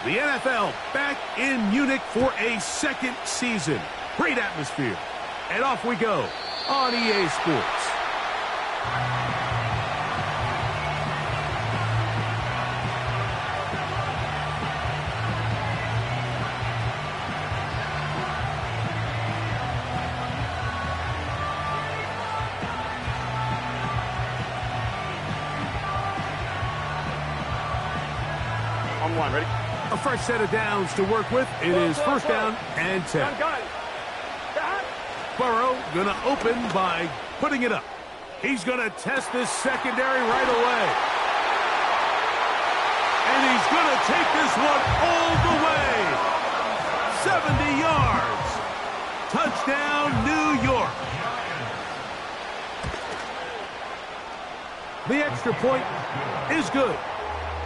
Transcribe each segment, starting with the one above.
The NFL back in Munich for a second season. Great atmosphere. And off we go on EA Sports. On one, ready? A fresh set of downs to work with. It is first down and 10. Burrow going to open by putting it up. He's going to test this secondary right away. And he's going to take this one all the way. 70 yards. Touchdown, New York. The extra point is good.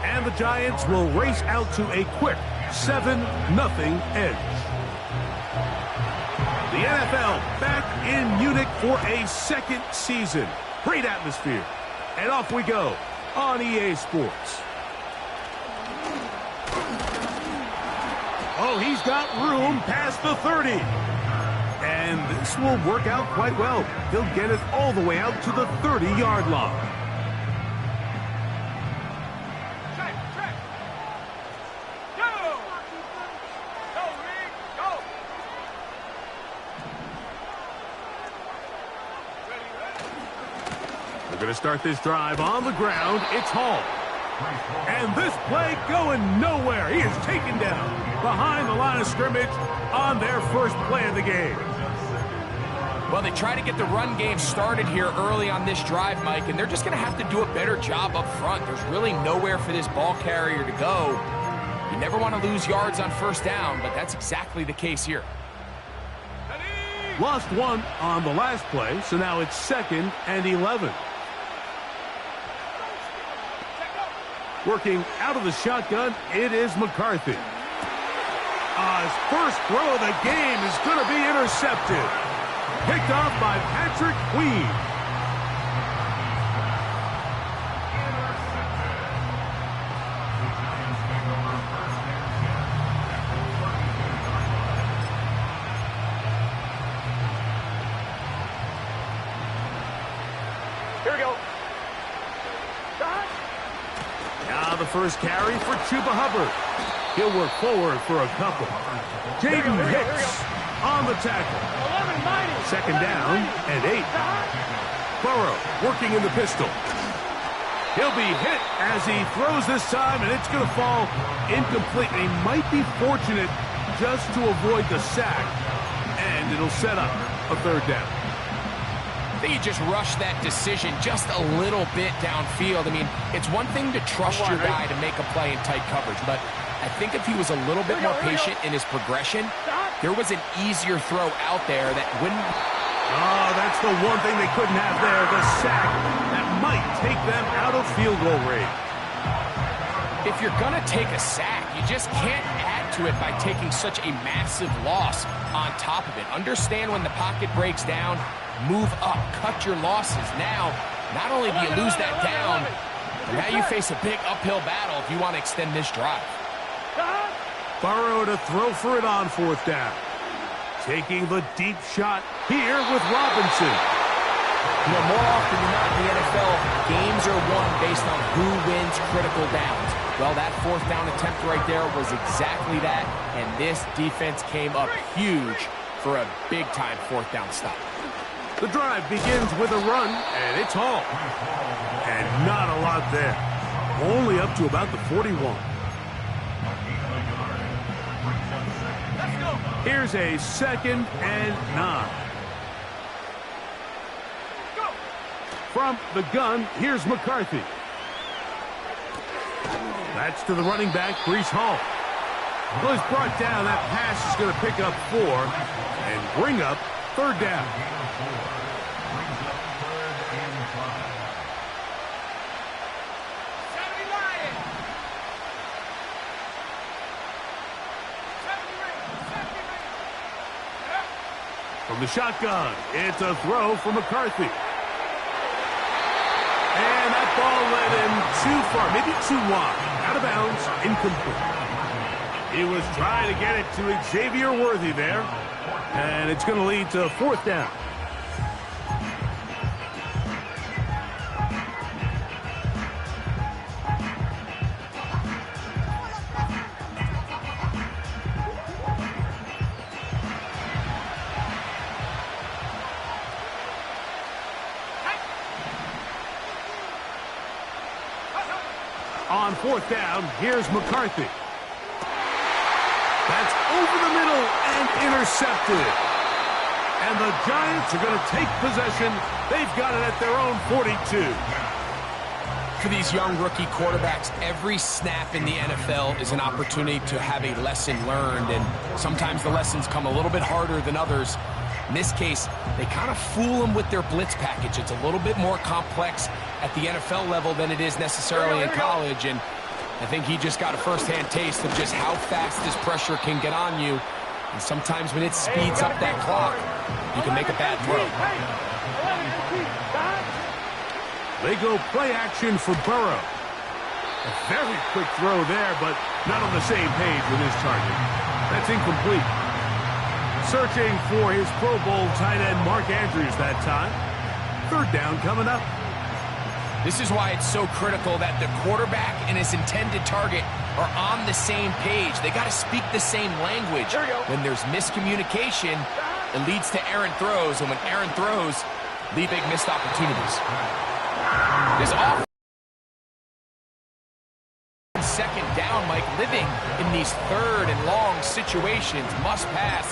And the Giants will race out to a quick 7-0 edge. The NFL back in Munich for a second season. Great atmosphere. And off we go on EA Sports. Oh, he's got room past the 30. And this will work out quite well. He'll get it all the way out to the 30-yard line. Going to start this drive on the ground. It's Hall. And this play going nowhere. He is taken down behind the line of scrimmage on their first play of the game. Well, they try to get the run game started here early on this drive, Mike, and they're just going to have to do a better job up front. There's really nowhere for this ball carrier to go. You never want to lose yards on first down, but that's exactly the case here. Lost one on the last play, so now it's 2nd and 11. Working out of the shotgun, it is McCarthy. His first throw of the game is going to be intercepted. Picked off by Patrick Queen. Here we go. Now the first carry for Chuba Hubbard. He'll work forward for a couple. Jaden Hicks on the tackle. 2nd down and 8. Burrow working in the pistol. He'll be hit as he throws this time, and it's going to fall incomplete. He might be fortunate just to avoid the sack, and it'll set up a 3rd down. I think you just rush that decision just a little bit downfield. I mean, it's one thing to trust your guy to make a play in tight coverage, but I think if he was a little bit more patient in his progression, there was an easier throw out there that wouldn't... Oh, that's the one thing they couldn't have there, the sack that might take them out of field goal range. If you're going to take a sack, you just can't add to it by taking such a massive loss on top of it. Understand when the pocket breaks down, move up, cut your losses. Now, not only do you lose that down, but now you face a big uphill battle if you want to extend this drive. Burrow to throw for it on 4th down. Taking the deep shot here with Robinson. You know, more often than not in the NFL, games are won based on who wins critical downs. Well, that 4th down attempt right there was exactly that, and this defense came up huge for a big-time 4th down stop. The drive begins with a run, and it's Hall. And not a lot there. Only up to about the 41. Here's a 2nd and 9. From the gun, here's McCarthy. That's to the running back, Breece Hall. Well, he's brought down. That pass is going to pick up 4 and bring up 3rd down. From the shotgun, it's a throw for McCarthy. And that ball led him far, maybe too wide. Out of bounds, incomplete. He was trying to get it to Xavier Worthy there. And it's going to lead to fourth down. On fourth down, here's McCarthy. That's over the middle and intercepted. And the Giants are going to take possession. They've got it at their own 42. For these young rookie quarterbacks, every snap in the NFL is an opportunity to have a lesson learned, and sometimes the lessons come a little bit harder than others. In this case, they kind of fool them with their blitz package. It's a little bit more complex at the NFL level than it is necessarily in college, and I think he just got a first-hand taste of just how fast this pressure can get on you. And sometimes when it speeds up that clock, you can make a bad throw. They go play action for Burrow. A very quick throw there, but not on the same page with his target. That's incomplete. Searching for his Pro Bowl tight end Mark Andrews that time. Third down coming up. This is why it's so critical that the quarterback and his intended target are on the same page. They got to speak the same language. When there's miscommunication, it leads to errant throws, and when errant throws, lead big missed opportunities. This offense, second down, Mike, living in these third and long situations, must pass,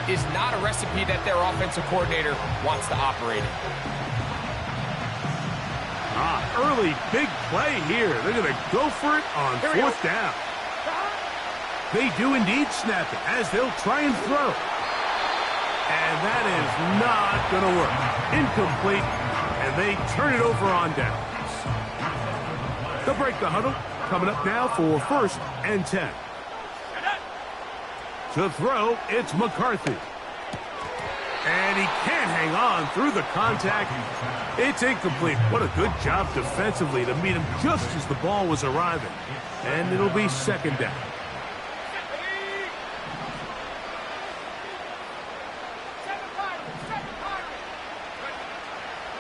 is not a recipe that their offensive coordinator wants to operate in. Early big play here. They're going to go for it on fourth down. They do indeed snap it as they'll try and throw. And that is not going to work. Incomplete, and they turn it over on downs. They'll break the huddle. Coming up now for first and 10. To throw, it's McCarthy. And he can't hang on through the contact. It's incomplete. What a good job defensively to meet him just as the ball was arriving. And it'll be second down.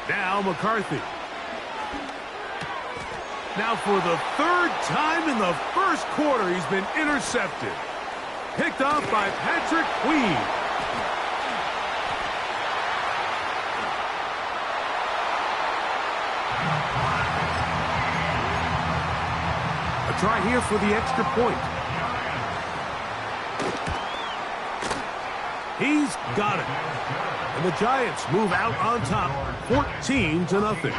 Now McCarthy. Now for the third time in the first quarter, he's been intercepted. Picked off by Patrick Queen. A try here for the extra point. He's got it. And the Giants move out on top, 14-0.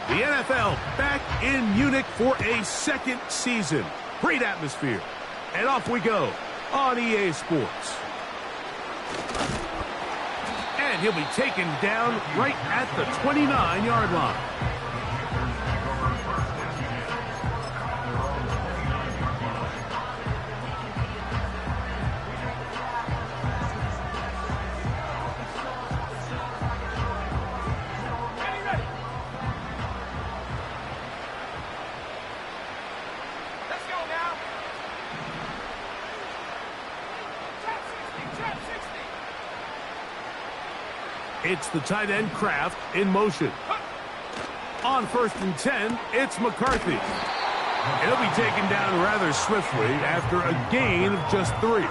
The NFL back in Munich for a second season. Great atmosphere. And off we go on EA Sports. And he'll be taken down right at the 29-yard line. It's the tight end Kraft in motion. On first and 10, it's McCarthy. And he'll be taken down rather swiftly after a gain of just 3.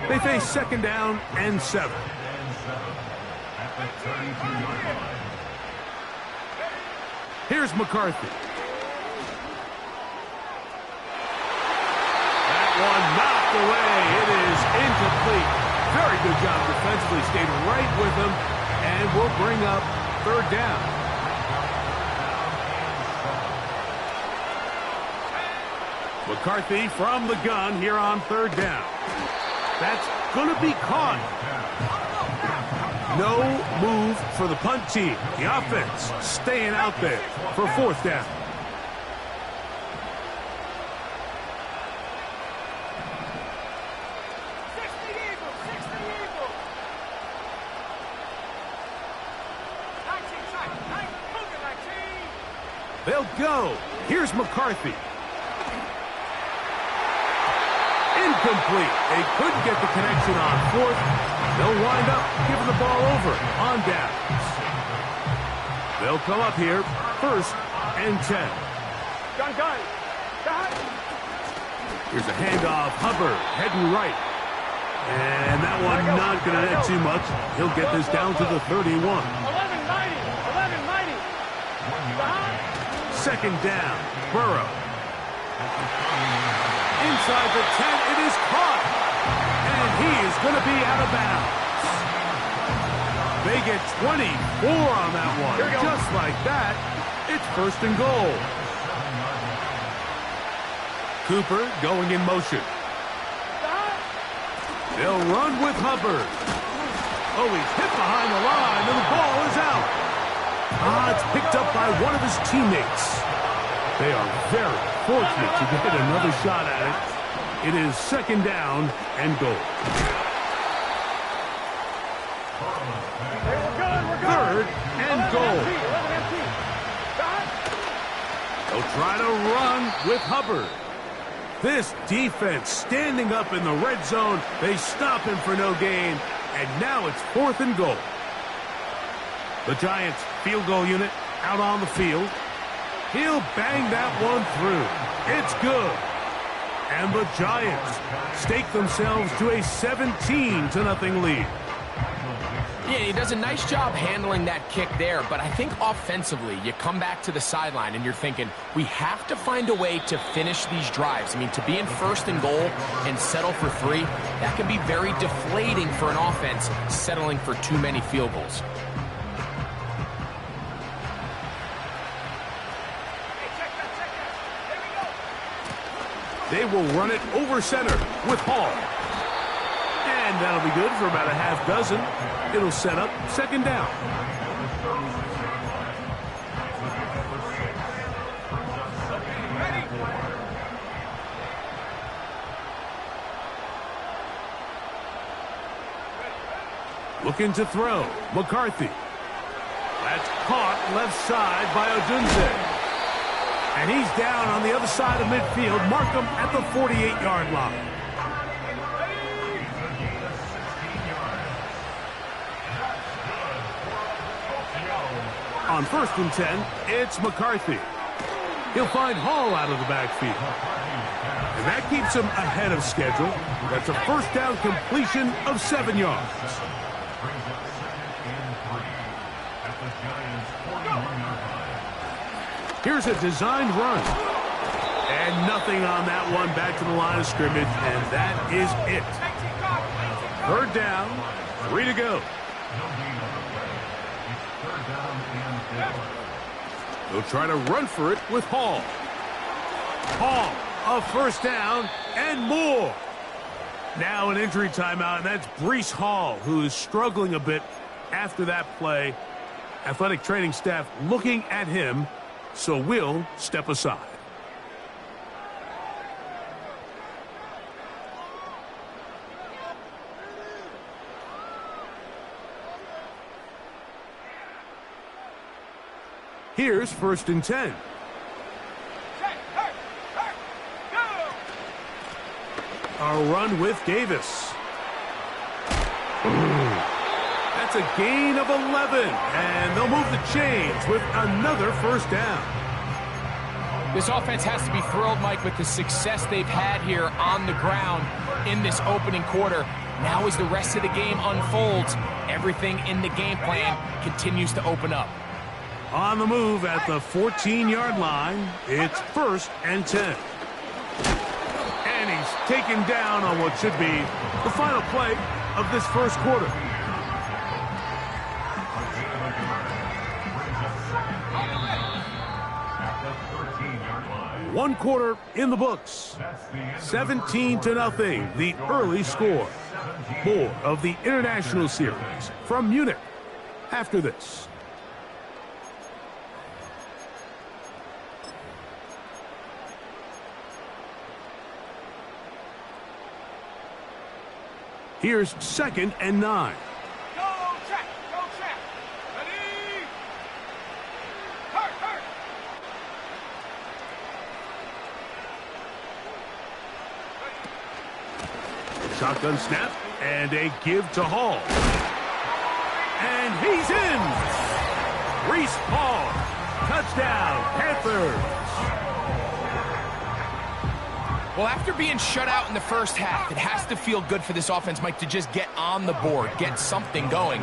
They face second down and 7. Here's McCarthy. That one knocked away. It is incomplete. Very good job defensively, stayed right with him, and will bring up third down. McCarthy from the gun here on third down. That's going to be caught. No move for the punt team. The offense staying out there for fourth down. They'll go. Here's McCarthy. Incomplete. They couldn't get the connection on fourth. They'll wind up giving the ball over on downs. They'll come up here, 1st and 10. Gun. Here's a handoff. Hubbard heading right. And that one not going to net too much. He'll get this down to the 31. 11-90. 2nd down. Burrow. Inside the 10. It is caught. And he is going to be out of bounds. They get 24 on that one. Just like that, it's 1st and goal. Cooper going in motion. They'll run with Hubbard. Oh, he's hit behind the line, and the ball is out. It's picked up by one of his teammates. They are very fortunate to get another shot at it. It is 2nd down and goal. 3rd and goal. They'll try to run with Hubbard. This defense standing up in the red zone. They stop him for no gain, and now it's 4th and goal. The Giants field goal unit out on the field. He'll bang that one through. It's good. And the Giants stake themselves to a 17-0 lead. Yeah, he does a nice job handling that kick there, but I think offensively, you come back to the sideline and you're thinking, we have to find a way to finish these drives. I mean, to be in 1st and goal and settle for 3, that can be very deflating for an offense settling for too many field goals. They will run it over center with Hall. And that'll be good for about a half dozen. It'll set up 2nd down. Looking to throw. McCarthy. That's caught left side by Odunze. And he's down on the other side of midfield. Mark him at the 48-yard line. On 1st and 10, it's McCarthy. He'll find Hall out of the backfield. And that keeps him ahead of schedule. That's a 1st down completion of 7 yards. Here's a designed run. And nothing on that one, back to the line of scrimmage, and that is it. 3rd down, 3 to go. They'll try to run for it with Hall. Hall, a 1st down and more. Now an injury timeout, and that's Breece Hall, who is struggling a bit after that play. Athletic training staff looking at him, so we'll step aside. Here's 1st and 10. A run with Davis. That's a gain of 11. And they'll move the chains with another 1st down. This offense has to be thrilled, Mike, with the success they've had here on the ground in this opening quarter. Now as the rest of the game unfolds, everything in the game plan continues to open up. On the move at the 14-yard line, it's 1st and 10. And he's taken down on what should be the final play of this 1st quarter. One quarter in the books. 17-0, the early score. More of the International Series from Munich after this. Here's 2nd and 9. Go, check. Ready? Shotgun snap and a give to Hall. And he's in! Reese Paul, touchdown, Panthers! Well, after being shut out in the first half, it has to feel good for this offense, Mike, to just get on the board, get something going.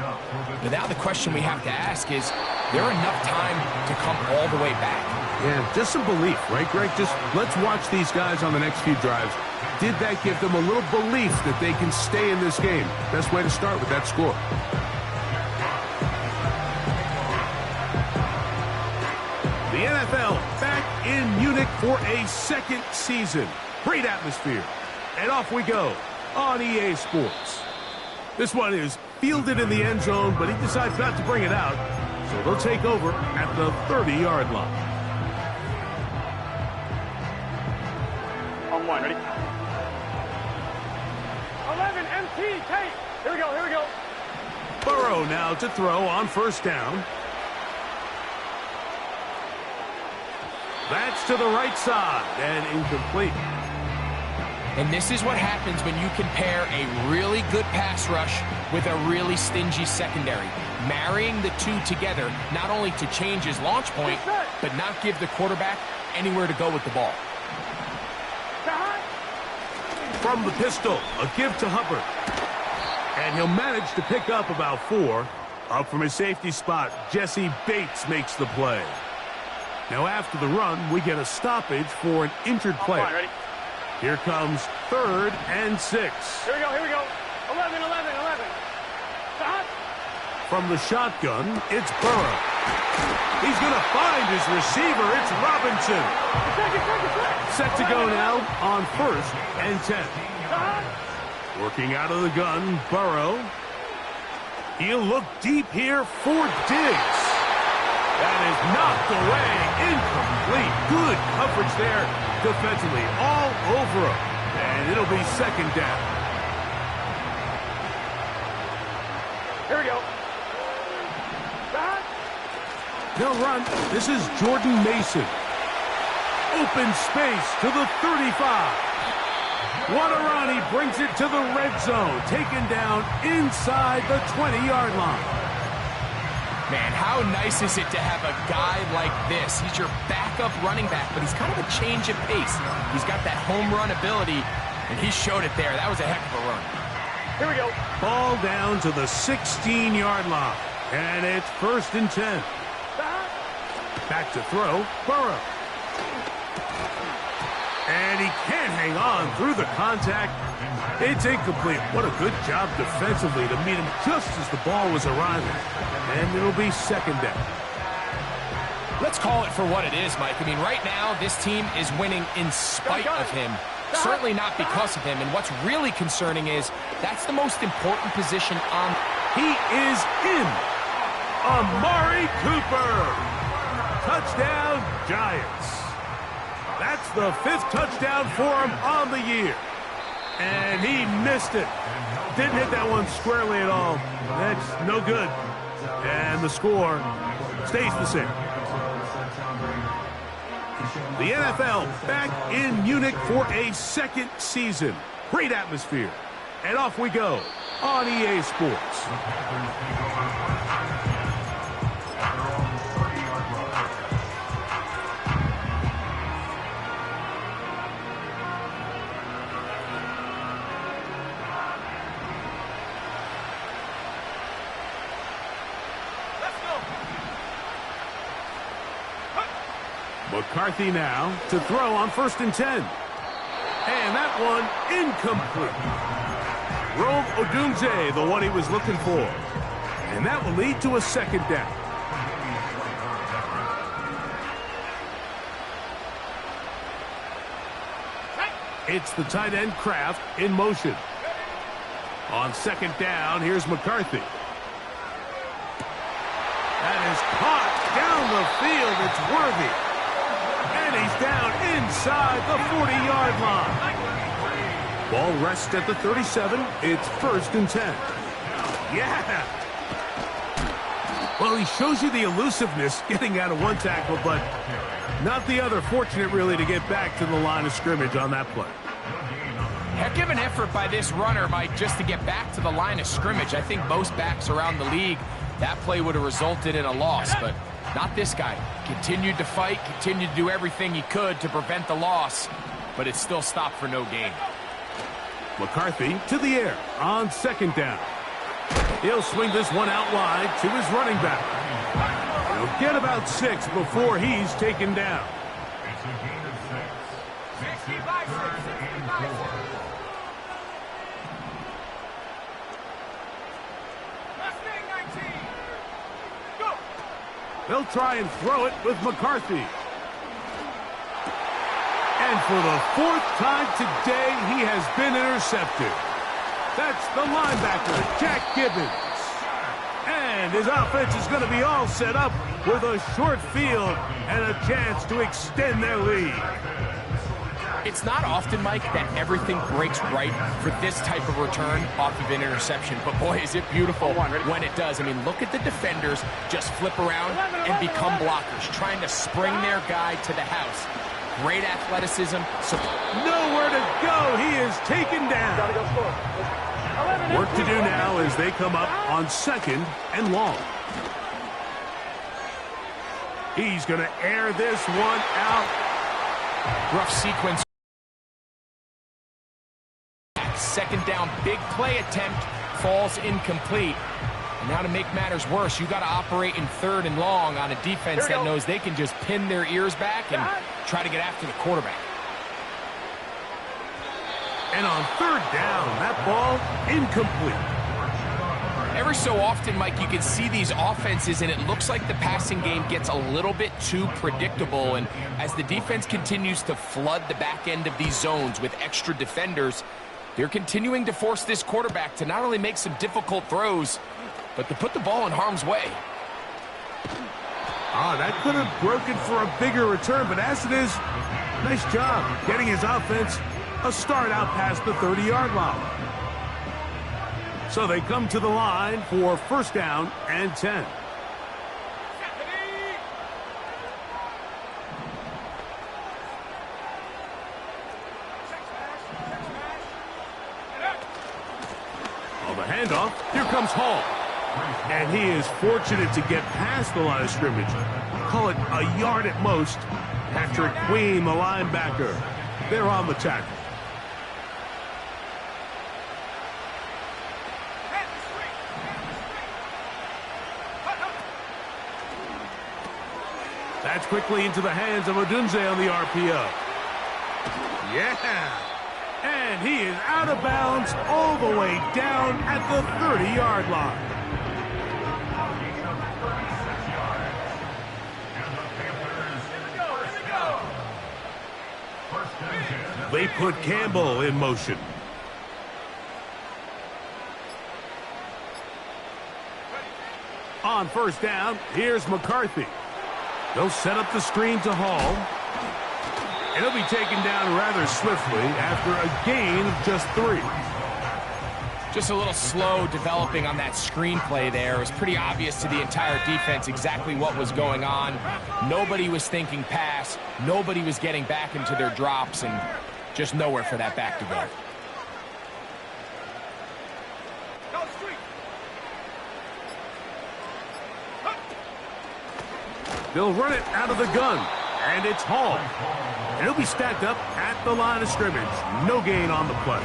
But now the question we have to ask is there enough time to come all the way back? Yeah, just some belief, right, Greg? Just let's watch these guys on the next few drives. Did that give them a little belief that they can stay in this game? Best way to start with that score. The NFL back in Munich for a second season. Great atmosphere. And off we go on EA Sports. This one is fielded in the end zone, but he decides not to bring it out. So they'll take over at the 30-yard line. On one, ready? 11, MT, Tate. Here we go, here we go. Burrow now to throw on first down. That's to the right side and incomplete. And this is what happens when you compare a really good pass rush with a really stingy secondary. Marrying the two together, not only to change his launch point, but not give the quarterback anywhere to go with the ball. From the pistol, a give to Hubbard. And he'll manage to pick up about 4. Up from his safety spot, Jesse Bates makes the play. Now after the run, we get a stoppage for an injured player. Ready? Here comes 3rd and 6. Here we go, here we go. 11, 11, 11. Stop. From the shotgun, it's Burrow. He's going to find his receiver. It's Robinson. Set to go now on 1st and 10. Stop. Working out of the gun, Burrow. He'll look deep here for Diggs. That is knocked away, incomplete. Good coverage there defensively, all over him. And it'll be 2nd down. Here we go. Stop. They'll run. This is Jordan Mason. Open space to the 35. Wadarani brings it to the red zone, taken down inside the 20-yard line. Man, how nice is it to have a guy like this? He's your backup running back, but he's kind of a change of pace. He's got that home run ability, and he showed it there. That was a heck of a run. Here we go. Ball down to the 16-yard line, and it's 1st and 10. Stop. Back to throw, Burrow. And he can't hang on through the contact. It's incomplete. What a good job defensively to meet him just as the ball was arriving. And it'll be 2nd down. Let's call it for what it is, Mike. I mean, right now, this team is winning in spite of him. Certainly not because of him. And what's really concerning is that's the most important position on. He is in. Amari Cooper. Touchdown, Giants. That's the 5th touchdown for him on the year. And he missed it. Didn't hit that one squarely at all. That's no good. And the score stays the same. The NFL back in Munich for a 2nd season. Great atmosphere. And off we go on EA Sports. McCarthy now to throw on 1st and 10. And that one incomplete. Rome Odunze, the one he was looking for. And that will lead to a 2nd down. It's the tight end Kraft in motion. On 2nd down, here's McCarthy. That is caught down the field. It's Worthy. And he's down inside the 40-yard line. Ball rests at the 37. It's 1st and 10. Yeah. Well, he shows you the elusiveness getting out of one tackle, but not the other. Fortunate, really, to get back to the line of scrimmage on that play. Heck of an effort by this runner, Mike, just to get back to the line of scrimmage. I think most backs around the league, that play would have resulted in a loss, but not this guy. Continued to fight, continued to do everything he could to prevent the loss, but it still stopped for no gain. McCarthy to the air on 2nd down. He'll swing this one out wide to his running back. He'll get about 6 before he's taken down. It's a gain of 6. 65-6. Mustang 19. Go. They'll try and throw it with McCarthy. And for the 4th time today, he has been intercepted. That's the linebacker, Jack Gibbons. And his offense is going to be all set up with a short field and a chance to extend their lead. It's not often, Mike, that everything breaks right for this type of return off of an interception. But, boy, is it beautiful when it does. I mean, look at the defenders just flip around and become blockers, trying to spring their guy to the house. Great athleticism. So nowhere to go. He is taken down. Work to do now as they come up on 2nd and long. He's going to air this one out. Rough sequence. 2nd down, big play attempt, falls incomplete. And now to make matters worse, you got to operate in 3rd and long on a defense that knows they can just pin their ears back and try to get after the quarterback. And on 3rd down, that ball incomplete. Every so often, Mike, you can see these offenses, and it looks like the passing game gets a little bit too predictable. And as the defense continues to flood the back end of these zones with extra defenders, they're continuing to force this quarterback to not only make some difficult throws, but to put the ball in harm's way. That could have broken for a bigger return, but as it is, nice job getting his offense a start out past the 30-yard line. So they come to the line for 1st down and 10. On the handoff, here comes Hall. And he is fortunate to get past the line of scrimmage. Call it a yard at most. Patrick Queen, the linebacker. They're on the tackle. That's quickly into the hands of Odunze on the RPO. Yeah. And he is out of bounds all the way down at the 30-yard line. They put Campbell in motion. On 1st down, here's McCarthy. They'll set up the screen to Hall. And he'll be taken down rather swiftly after a gain of just 3. Just a little slow developing on that screenplay there. It was pretty obvious to the entire defense exactly what was going on. Nobody was thinking pass. Nobody was getting back into their drops, and just nowhere for that back to go. They'll run it out of the gun, and it's Hall. And he'll be stacked up at the line of scrimmage. No gain on the play.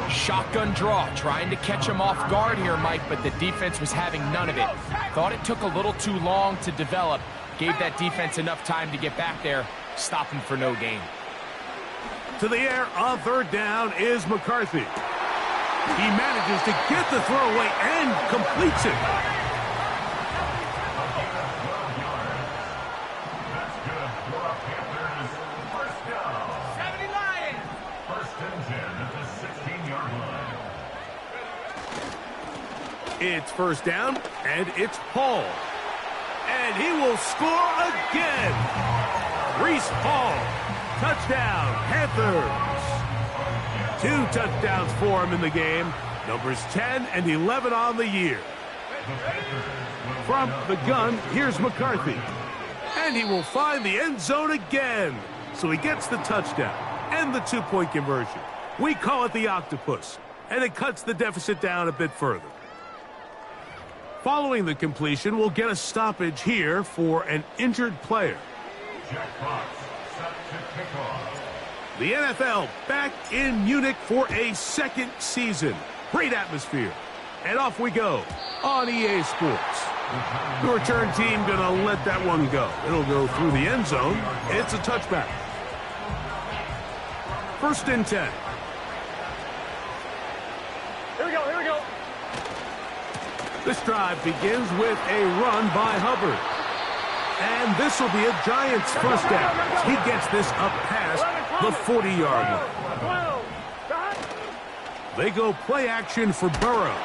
Shotgun draw, trying to catch him off guard here, Mike, but the defense was having none of it. Thought it took a little too long to develop. Gave that defense enough time to get back there. Stop him for no gain. To the air on 3rd down is McCarthy. He manages to get the throw away and completes it. It's 1st down, and it's Hall. And he will score again. Breece Hall, touchdown, Panthers. 2 touchdowns for him in the game. Numbers 10 and 11 on the year. From the gun, here's McCarthy. And he will find the end zone again. So he gets the touchdown and the 2-point conversion. We call it the octopus, and it cuts the deficit down a bit further. Following the completion, we'll get a stoppage here for an injured player. The NFL back in Munich for a second season. Great atmosphere. And off we go on EA Sports. The return team going to let that one go. It'll go through the end zone. It's a touchback. 1st and 10. Here we go, here we go. This drive begins with a run by Hubbard. And this will be a Giants first down. He gets this up past the 40-yard line. They go play action for Burrow.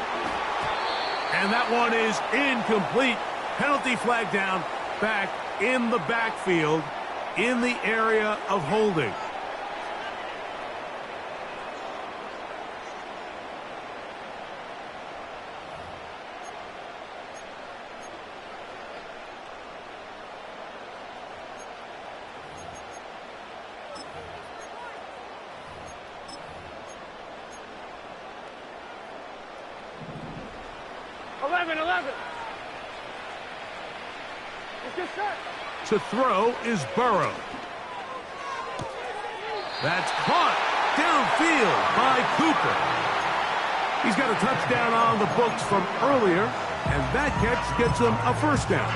And that one is incomplete. Penalty flag down, back in the backfield, in the area of holding. To throw is Burrow. That's caught downfield by Cooper. He's got a touchdown on the books from earlier, and that catch gets him a first down.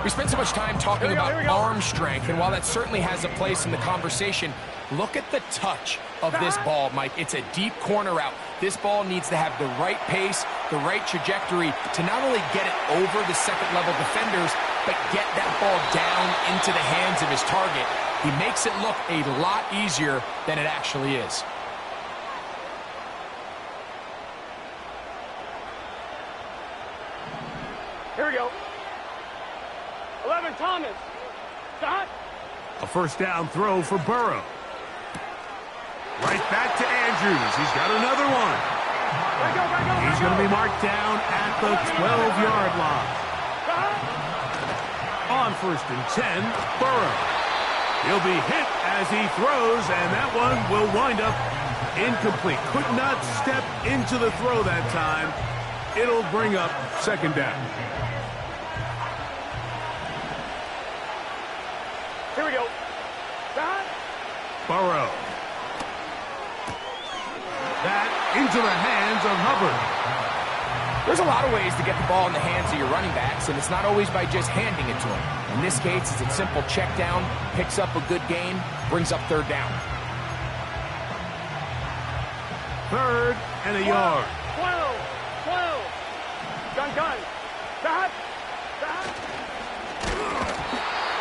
We spent so much time talking about arm strength, and while that certainly has a place in the conversation, look at the touch of this ball, Mike. It's a deep corner route. This ball needs to have the right pace, the right trajectory to not only get it over the second-level defenders, but get that ball down into the hands of his target. He makes it look a lot easier than it actually is. Here we go. 11, Thomas. Stop. A first down throw for Burrow. Right back to Andrews. He's got another one. He's going to be marked down at the 12-yard line. On 1st and 10, Burrow. He'll be hit as he throws, and that one will wind up incomplete. Could not step into the throw that time. It'll bring up 2nd down. Here we go. Burrow. That into the hands of Hubbard. There's a lot of ways to get the ball in the hands of your running backs, and it's not always by just handing it to them. In this case, it's a simple check down, picks up a good gain, brings up 3rd down. 3rd and a yard. 12. Gun. Stop.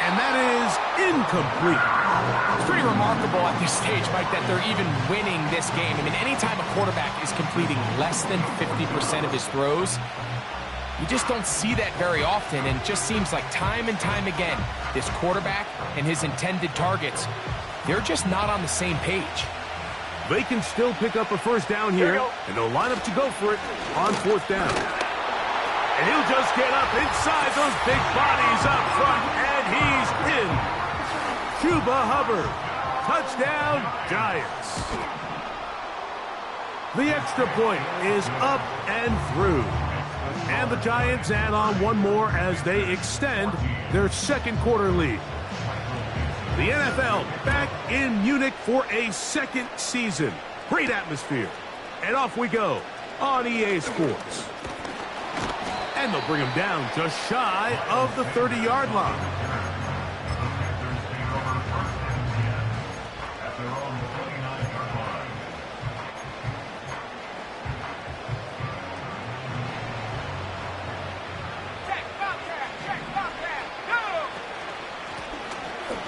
And that is incomplete. It's pretty remarkable at this stage, Mike, that they're even winning this game. I mean, anytime a quarterback is completing less than 50% of his throws, you just don't see that very often, and it just seems like time and time again, this quarterback and his intended targets, they're just not on the same page. They can still pick up a first down here, and they'll line up to go for it on 4th down. And he'll just get up inside those big bodies up front, and he's in. Chuba Hubbard. Touchdown, Giants. The extra point is up and through. And the Giants add on one more as they extend their 2nd quarter lead. The NFL back in Munich for a 2nd season. Great atmosphere. And off we go on EA Sports. And they'll bring him down just shy of the 30-yard line.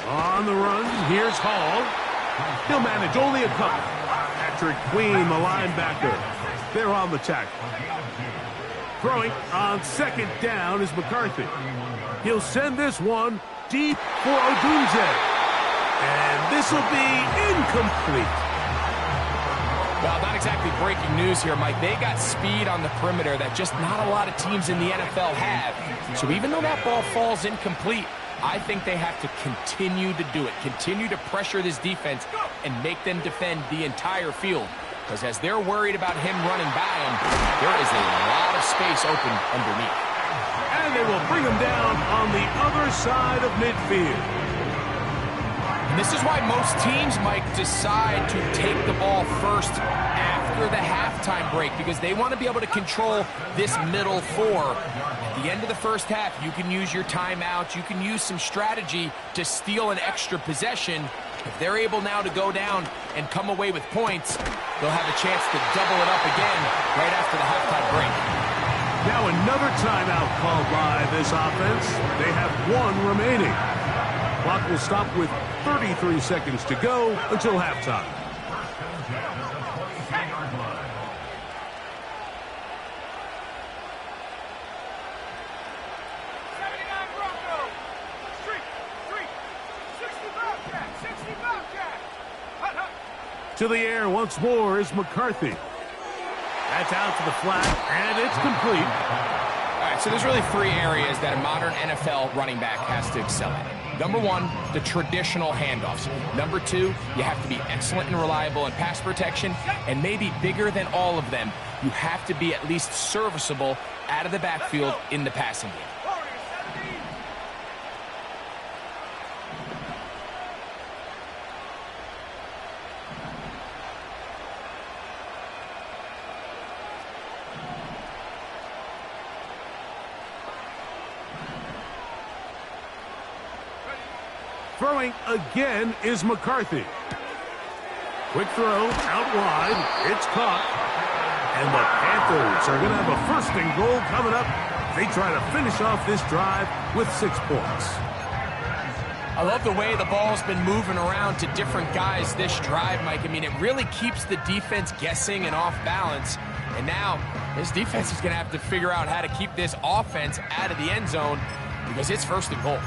On the run, here's Hall. He'll manage only a couple. Patrick Queen, the linebacker. They're on the tackle. Throwing on 2nd down is McCarthy. He'll send this one deep for Odunze. And this will be incomplete. Well, not exactly breaking news here, Mike. They got speed on the perimeter that just not a lot of teams in the NFL have. So even though that ball falls incomplete, I think they have to continue to do it, continue to pressure this defense and make them defend the entire field. Because as they're worried about him running by him, there is a lot of space open underneath. And they will bring him down on the other side of midfield. And this is why most teams might decide to take the ball first after the halftime break, because they want to be able to control this middle four. At the end of the first half, you can use your timeouts, you can use some strategy to steal an extra possession. If they're able now to go down and come away with points, they'll have a chance to double it up again right after the halftime break. Now another timeout called by this offense. They have one remaining. Clock will stop with 33 seconds to go until halftime. To the air once more is McCarthy. That's out to the flat, and it's complete. All right, so there's really three areas that a modern NFL running back has to excel at. Number one, the traditional handoffs. Number two, you have to be excellent and reliable in pass protection, and maybe bigger than all of them, you have to be at least serviceable out of the backfield in the passing game. Throwing again is McCarthy. Quick throw out wide. It's caught. And the Panthers are going to have a first and goal coming up. They try to finish off this drive with 6 points. I love the way the ball's been moving around to different guys this drive, Mike. I mean, it really keeps the defense guessing and off balance. And now this defense is going to have to figure out how to keep this offense out of the end zone because it's first and goal.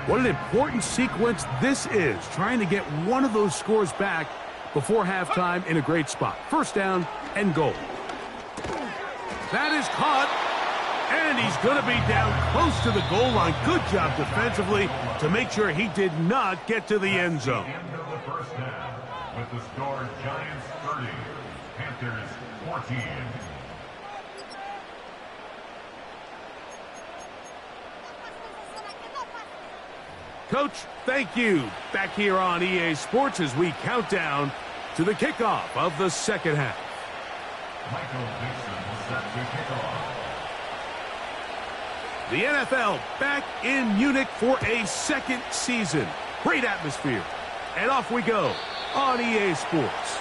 What an important sequence this is, trying to get one of those scores back before halftime in a great spot. First down and goal. That is caught, and he's going to be down close to the goal line. Good job defensively to make sure he did not get to the end zone. End of the first half with the score Giants 30, Panthers 14. Coach, thank you. Back here on EA Sports as we count down to the kickoff of the second half. Michael Dixon will set The to kick off. NFL back in Munich for a second season. Great atmosphere. And off we go on EA Sports.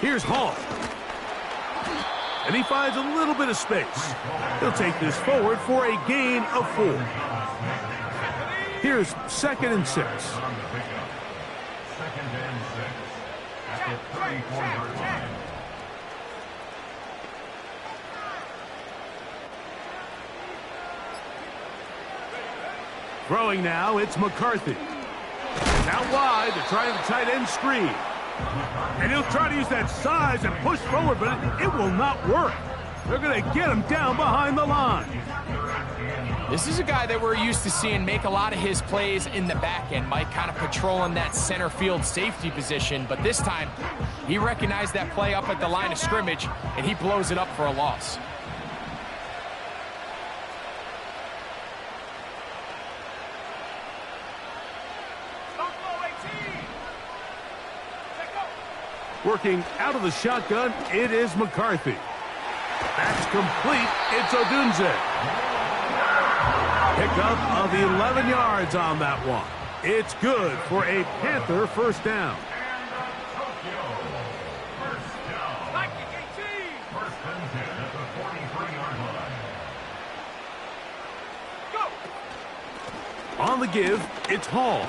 Here's Hall. And he finds a little bit of space. He'll take this forward for a gain of 4. Here's 2nd and 6. Second and 6 at the 34-yard line. Throwing now, it's McCarthy. Out wide, they're trying the tight end screen. And he'll try to use that size and push forward, but it will not work. They're going to get him down behind the line. This is a guy that we're used to seeing make a lot of his plays in the back end. Mike kind of patrolling that center field safety position, but this time he recognized that play up at the line of scrimmage, and he blows it up for a loss. Working out of the shotgun, it is McCarthy. That's complete. It's Odunze. Pickup of 11 yards on that one. It's good for a Panther first down. On the give, it's Hall.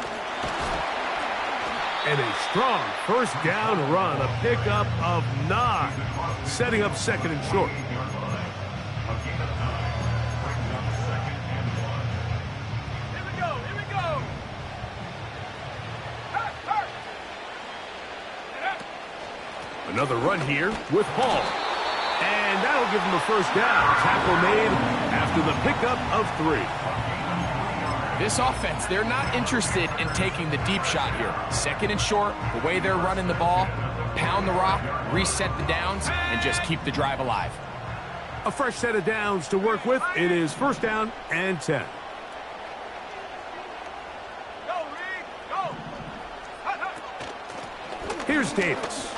And a strong first down run, a pickup of 9, setting up second and short. Another run here with Hall. And that'll give him a first down. Tackle made after the pickup of 3. This offense, they're not interested in taking the deep shot here. Second and short, the way they're running the ball, pound the rock, reset the downs, and just keep the drive alive. A fresh set of downs to work with. It is first down and 10. Here's Davis.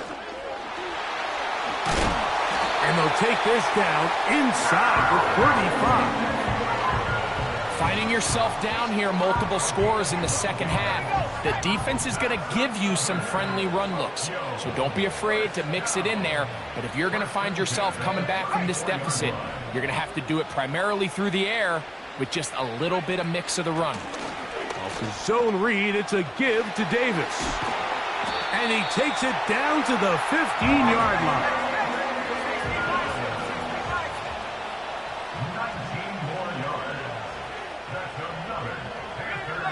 And they'll take this down inside the 35. Finding yourself down here, multiple scores in the second half. The defense is going to give you some friendly run looks. So don't be afraid to mix it in there. But if you're going to find yourself coming back from this deficit, you're going to have to do it primarily through the air with just a little bit of mix of the run. Off the zone read, it's a give to Davis. And he takes it down to the 15-yard line.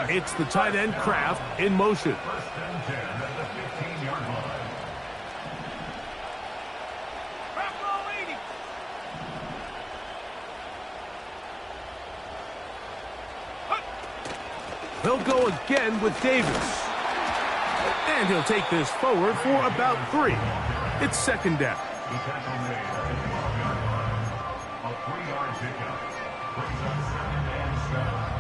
It's the tight end Kraft in motion. First and 10 at the 15-yard line. They'll go again with Davis. And he'll take this forward for about 3. It's second down. The tackle made at the 12-yard line. A 3-yard pickup. Brings up second and 7.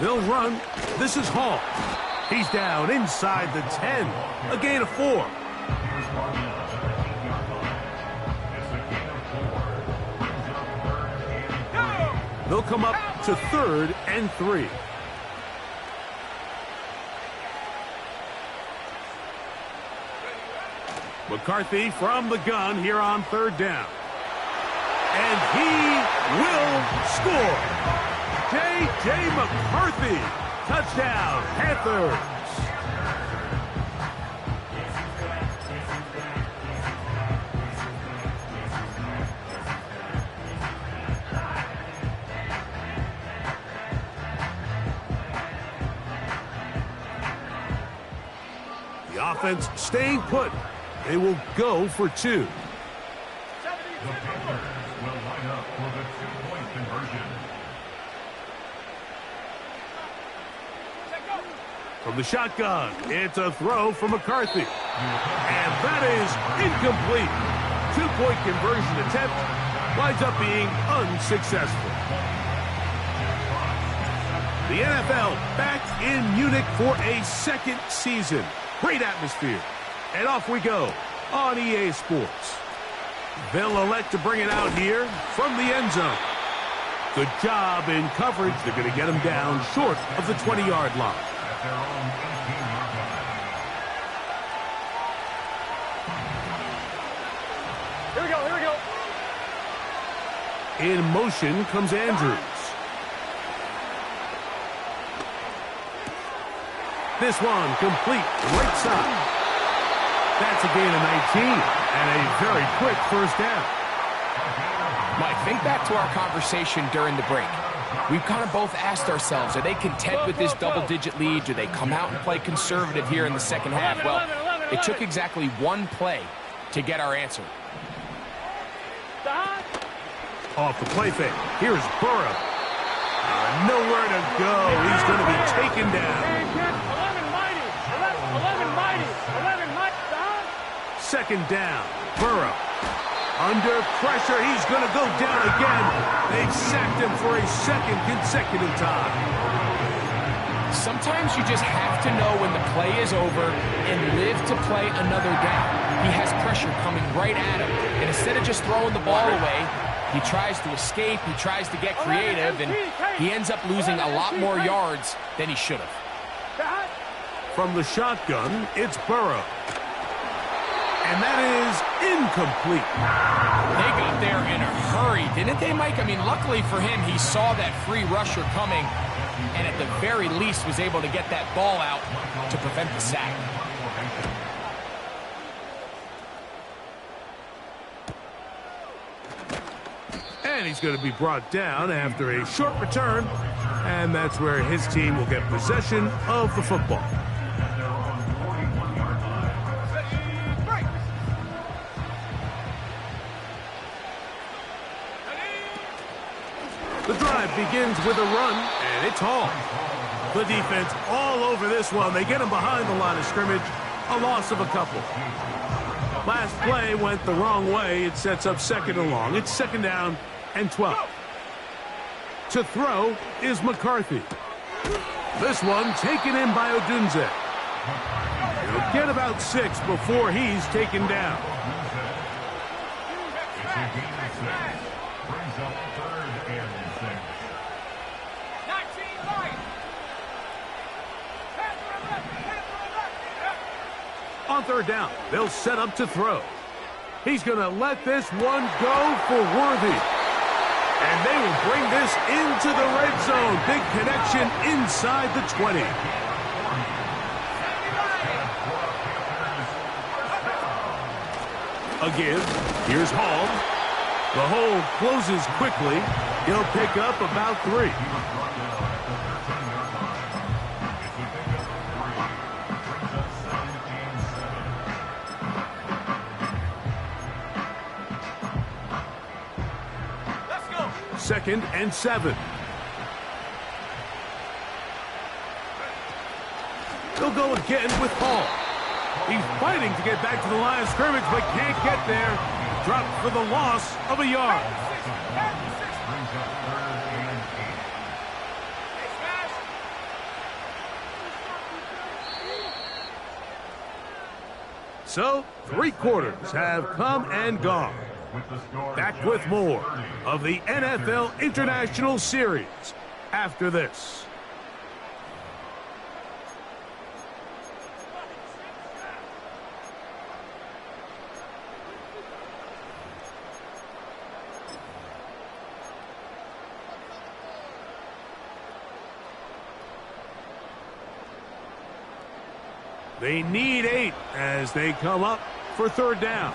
They'll run. This is Hall. He's down inside the 10. A gain of 4. Here's Barnett at the 15-yard line. It's a gain of 4. Brings up third and 3. They'll come up to third and 3. McCarthy from the gun here on third down. And he will score. J.J. McCarthy. Touchdown, Panthers. The offense staying put. They will go for 2. The Panthers will line up for the 2-point conversion. From the shotgun, it's a throw for McCarthy. And that is incomplete. 2-point conversion attempt winds up being unsuccessful. The NFL back in Munich for a second season. Great atmosphere. And off we go on EA Sports. They'll elect to bring it out here from the end zone. Good job in coverage. They're going to get him down short of the 20-yard line. At their own 18-yard line. Here we go, here we go. In motion comes Andrews. This one complete right side. That's a gain of 19 and a very quick first down. Mike, think back to our conversation during the break. We've kind of both asked ourselves, are they content with this double-digit lead? Do they come out and play conservative here in the second half? Well, it took exactly one play to get our answer. Off the play fake. Here's Burrow. Nowhere to go. He's going to be taken down. 11 mighty. Second down. Burrow. Under pressure. He's going to go down again. They've sacked him for a second consecutive time. Sometimes you just have to know when the play is over and live to play another down. He has pressure coming right at him. And instead of just throwing the ball away, he tries to escape, he tries to get creative, and he ends up losing a lot more yards than he should have. From the shotgun, it's Burrow. And that is incomplete. They got there in a hurry, didn't they, Mike? I mean, luckily for him, he saw that free rusher coming and at the very least was able to get that ball out to prevent the sack. And he's going to be brought down after a short return. And that's where his team will get possession of the football. The drive begins with a run, and it's Hall. The defense all over this one. They get him behind the line of scrimmage. A loss of a couple. Last play went the wrong way. It sets up second and long. It's second down and 12. To throw is McCarthy. This one taken in by Odunze. He'll get about 6 before he's taken down. Brings up 3rd and 6. On third down, they'll set up to throw. He's going to let this one go for Worthy. And they will bring this into the red zone. Big connection inside the 20. Again, here's Hall. The hole closes quickly. He'll pick up about 3. Second and 7. They'll go again with Hall. He's fighting to get back to the line of scrimmage, but can't get there. Dropped for the loss of a yard. So, 3 quarters have come and gone. Back with more of the NFL International Series after this. They need 8 as they come up for third down.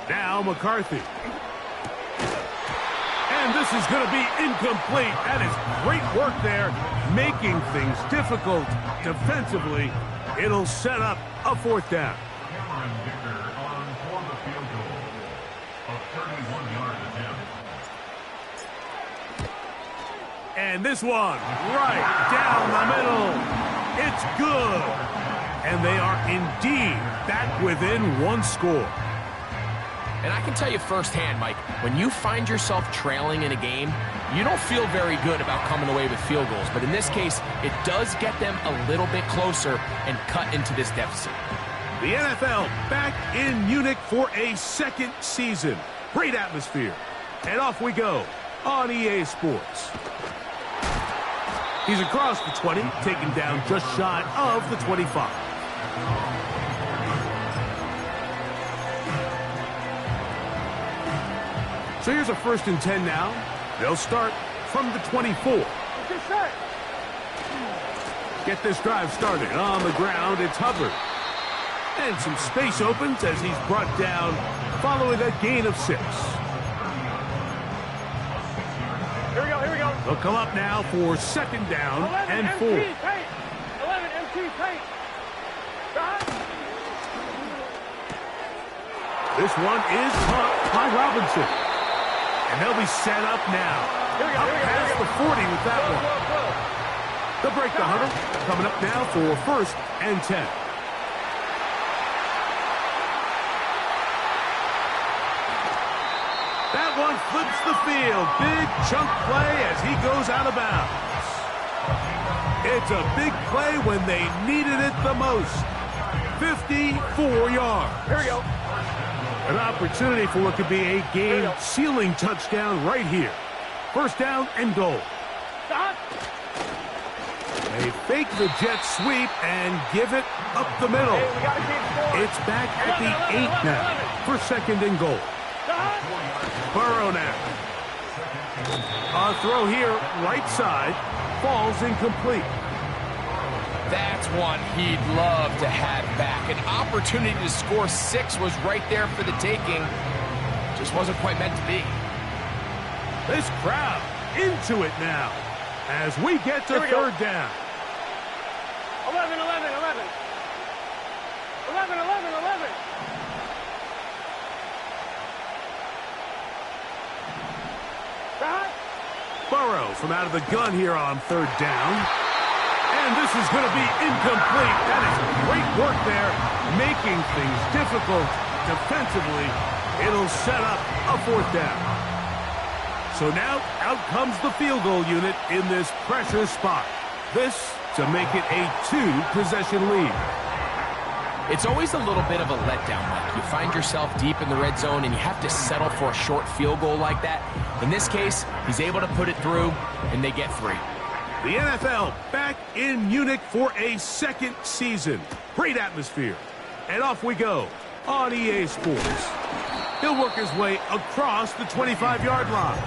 Now McCarthy. And this is going to be incomplete. That is great work there, making things difficult defensively. It'll set up a fourth down. Cameron Dicker on for the field goal. A 31-yard attempt. And this one right down the middle. It's good. And they are indeed back within 1 score. And I can tell you firsthand, Mike, when you find yourself trailing in a game, you don't feel very good about coming away with field goals. But in this case, it does get them a little bit closer and cut into this deficit. The NFL back in Munich for a second season. Great atmosphere. And off we go on EA Sports. He's across the 20, taken down just shy of the 25. So here's a 1st and 10 now. They'll start from the 24. Get this drive started. On the ground, it's Hubbard. And some space opens as he's brought down following a gain of 6. Here we go, here we go. They'll come up now for second down and 4. 11 MT paint. This one is caught by Robinson. And they'll be set up now. Up past the 40 with that one. They'll break the 100. Coming up now for 1st and 10. That one flips the field. Big chunk play as he goes out of bounds. It's a big play when they needed it the most. 54 yards. Here we go. An opportunity for what could be a game-sealing touchdown right here. First down and goal. Stop. They fake the jet sweep and give it up the middle. Hey, we got to keep scoring. It's back at the 8 now for second and goal. Stop. Burrow now. A throw here, right side, falls incomplete. That's one he'd love to have back. An opportunity to score 6 was right there for the taking. Just wasn't quite meant to be. This crowd into it now as we get to third down. 11, 11, 11. 11, 11, 11. Stop. Burrow from out of the gun here on third down. And this is going to be incomplete. That is great work there, making things difficult defensively. It'll set up a fourth down. So now out comes the field goal unit in this pressure spot. This to make it a 2-possession lead. It's always a little bit of a letdown, Mike. You find yourself deep in the red zone and you have to settle for a short field goal like that. In this case, he's able to put it through and they get 3. The NFL back in Munich for a second season. Great atmosphere. And off we go on EA Sports. He'll work his way across the 25-yard line.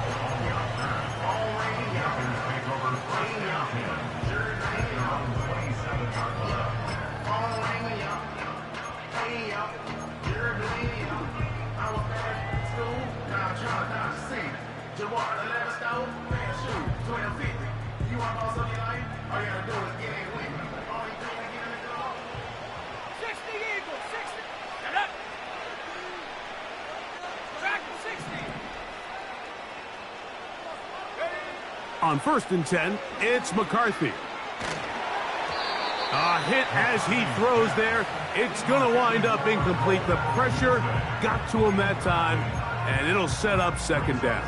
On 1st and 10, it's McCarthy. A hit as he throws there. It's going to wind up incomplete. The pressure got to him that time, and it'll set up second down.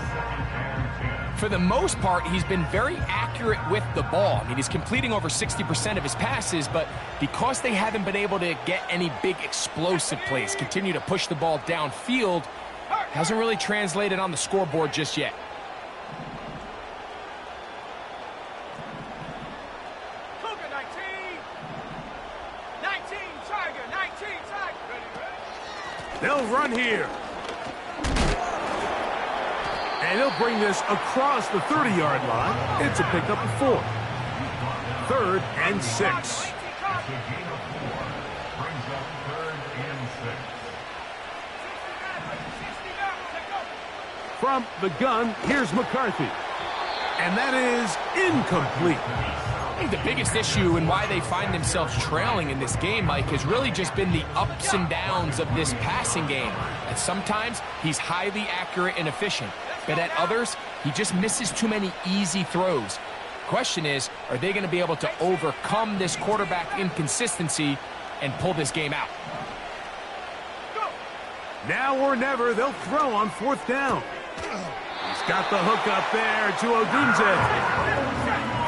For the most part, he's been very accurate with the ball. I mean, he's completing over 60% of his passes, but because they haven't been able to get any big explosive plays, continue to push the ball downfield, hasn't really translated on the scoreboard just yet. They'll run here. And he'll bring this across the 30-yard line. It's a pickup of 4. 3rd and 6. From the gun, here's McCarthy. And that is incomplete. I think the biggest issue and why they find themselves trailing in this game, Mike, has really just been the ups and downs of this passing game. And sometimes he's highly accurate and efficient, but at others, he just misses too many easy throws. Question is, are they going to be able to overcome this quarterback inconsistency and pull this game out? Now or never, they'll throw on 4th down. He's got the hook up there to Odunze.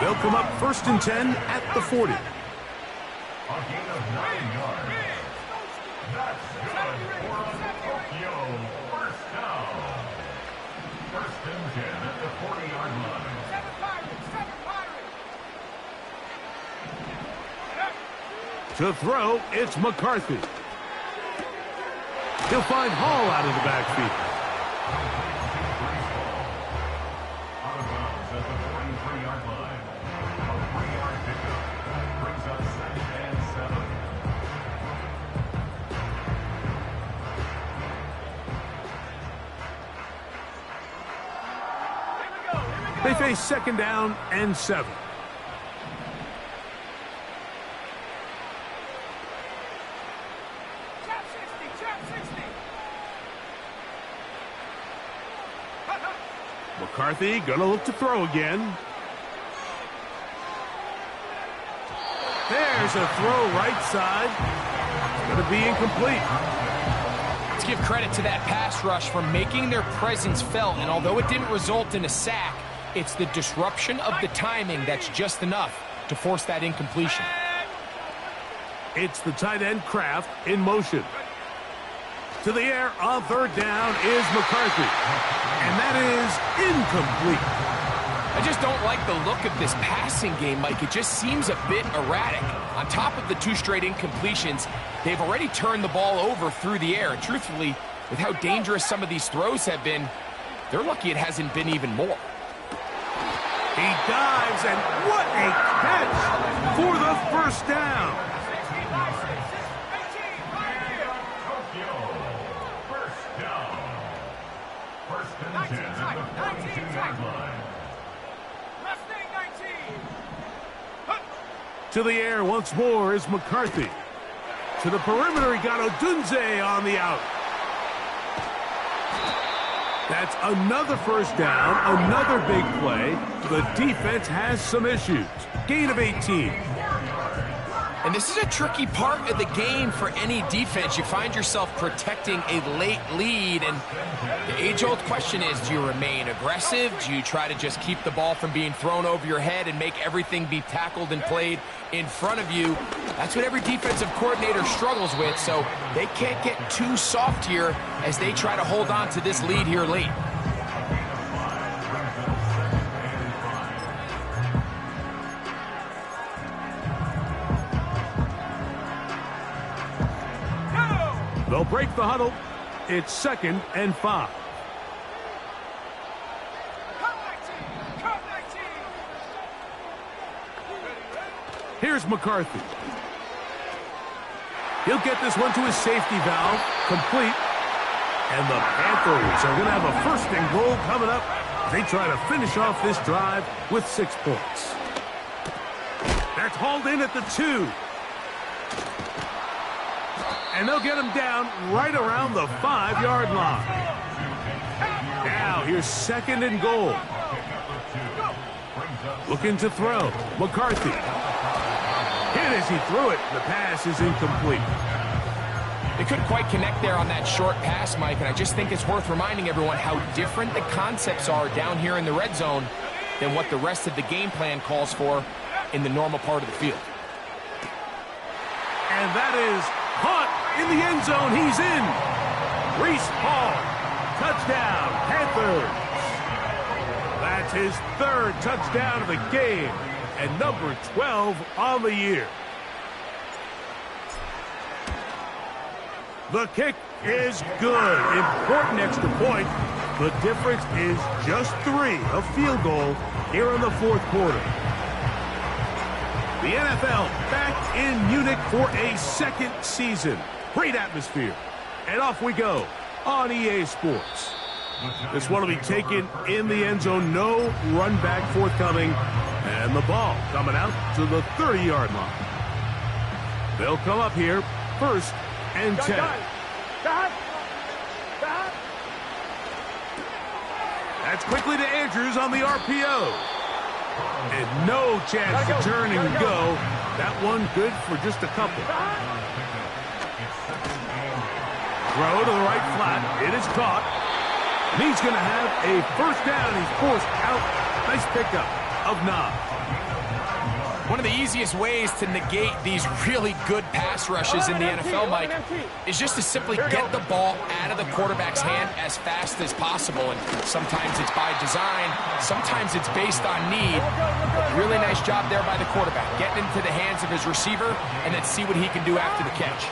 They'll come up 1st and 10 at the 40. A gain of 9 yards. That's good for Tokyo. First down. 1st and 10 at the 40-yard line. To throw, it's McCarthy. He'll find Hall out of the backfield. Out of bounds at the 43-yard line. A 3-yard pickup. Brings up 2nd and 7. They face 2nd down and 7. McCarthy gonna look to throw again. There's a throw right side. It's gonna be incomplete. Let's give credit to that pass rush for making their presence felt, and although it didn't result in a sack, it's the disruption of the timing that's just enough to force that incompletion. It's the tight end Kraft in motion. To the air on third down is McCarthy. And that is incomplete. I just don't like the look of this passing game, Mike. It just seems a bit erratic. On top of the 2 straight incompletions, they've already turned the ball over through the air. And truthfully, with how dangerous some of these throws have been, they're lucky it hasn't been even more. He dives, and what a catch for the first down. First down. First and 10 at the 42-yard line. To the air once more is McCarthy. To the perimeter, he got Odunze on the out. That's another first down, another big play. The defense has some issues. Gain of 18. And this is a tricky part of the game for any defense. You find yourself protecting a late lead, and the age-old question is, do you remain aggressive? Do you try to just keep the ball from being thrown over your head and make everything be tackled and played in front of you? That's what every defensive coordinator struggles with, so they can't get too soft here as they try to hold on to this lead here late. They'll break the huddle. It's 2nd and 5. Here's McCarthy. He'll get this one to his safety valve, complete. And the Panthers are going to have a 1st and goal coming up. They try to finish off this drive with 6 points. That's hauled in at the 2. And they'll get him down right around the 5-yard line. Now here's 2nd and goal. Looking to throw. McCarthy. Hit as he threw it. The pass is incomplete. They couldn't quite connect there on that short pass, Mike, and I just think it's worth reminding everyone how different the concepts are down here in the red zone than what the rest of the game plan calls for in the normal part of the field. And that is caught in the end zone. He's in. Breece Hall. Touchdown, Panthers. That's his 3rd touchdown of the game and number 12 on the year. The kick is good. Important extra point. The difference is just 3, a field goal here in the 4th quarter. The NFL back in Munich for a 2nd season. Great atmosphere. And off we go on EA Sports. This one will be taken in the end zone. No run back forthcoming. And the ball coming out to the 30-yard line. They'll come up here 1st and 10. That's quickly to Andrews on the RPO. And no chance to turn and go. That one good for just a couple. Throw to the right flat. It is caught. And he's going to have a 1st down. He's forced out. Nice pickup of 9. One of the easiest ways to negate these really good pass rushes in the NFL, Mike, is just to simply get the ball out of the quarterback's hand as fast as possible. And sometimes it's by design, sometimes it's based on need. But really nice job there by the quarterback, getting into the hands of his receiver and then see what he can do after the catch.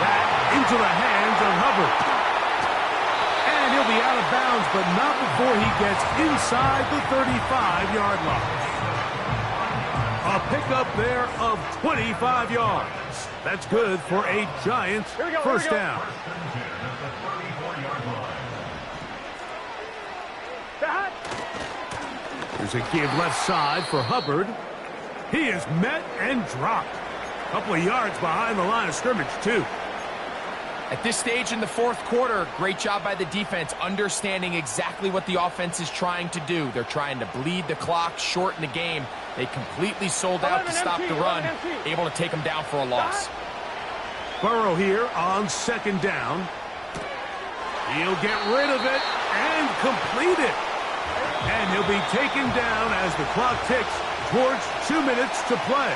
That into the hands of Hubbard. And he'll be out of bounds, but not before he gets inside the 35-yard line. A pickup there of 25 yards. That's good for a Giants 1st down. There's a give left side for Hubbard. He is met and dropped. A couple of yards behind the line of scrimmage, too. At this stage in the 4th quarter, great job by the defense, understanding exactly what the offense is trying to do. They're trying to bleed the clock, shorten the game. They completely sold out to stop the run, able to take them down for a loss. Burrow here on 2nd down. He'll get rid of it and complete it. And he'll be taken down as the clock ticks towards 2 minutes to play.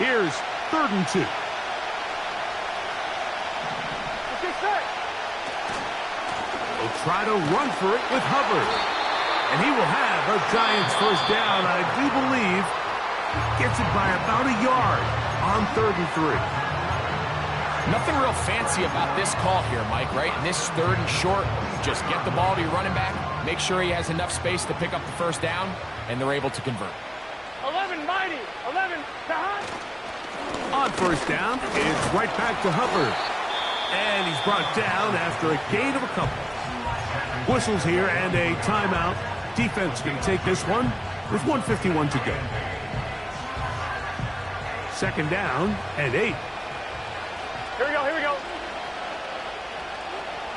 Here's 3rd and 2. Okay, set. They'll try to run for it with Hubbard. And he will have a Giants first down, I do believe. Gets it by about a yard on 3rd and 3. Nothing real fancy about this call here, Mike, right? And this 3rd and short, just get the ball to your running back, make sure he has enough space to pick up the first down, and they're able to convert. 11 mighty. 11 Tahan. On first down, it's right back to Hubbard. And he's brought down after a gain of a couple. Whistles here and a timeout. Defense can take this one with 1:51 to go. 2nd down and 8. Here we go, here we go.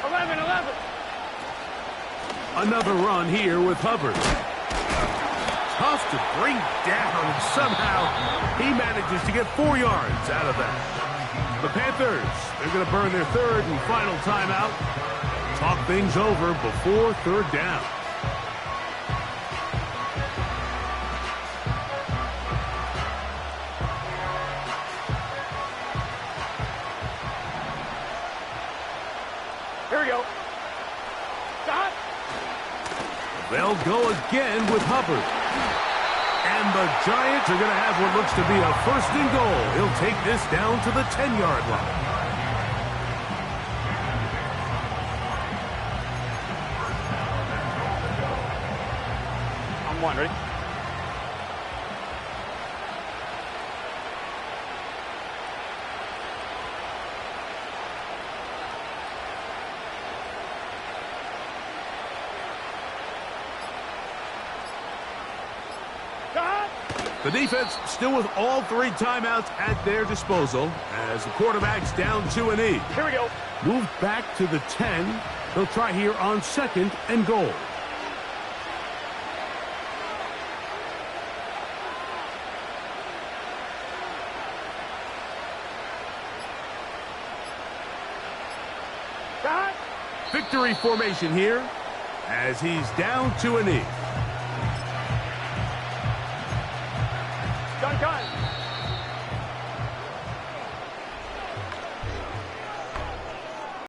11. Another run here with Hubbard. Tough to bring down, and somehow he manages to get 4 yards out of that. The Panthers, they're going to burn their 3rd and final timeout. Talk things over before 3rd down. Here we go. Tahan. They'll go again with Hubbard. And the Giants are going to have what looks to be a 1st and goal. He'll take this down to the 10-yard line. I'm one, ready? The defense still with all 3 timeouts at their disposal as the quarterback's down 2 and 8. Here we go. Move back to the 10. They'll try here on 2nd and goal. Tahan. Victory formation here as he's down 2 and 8. Gun.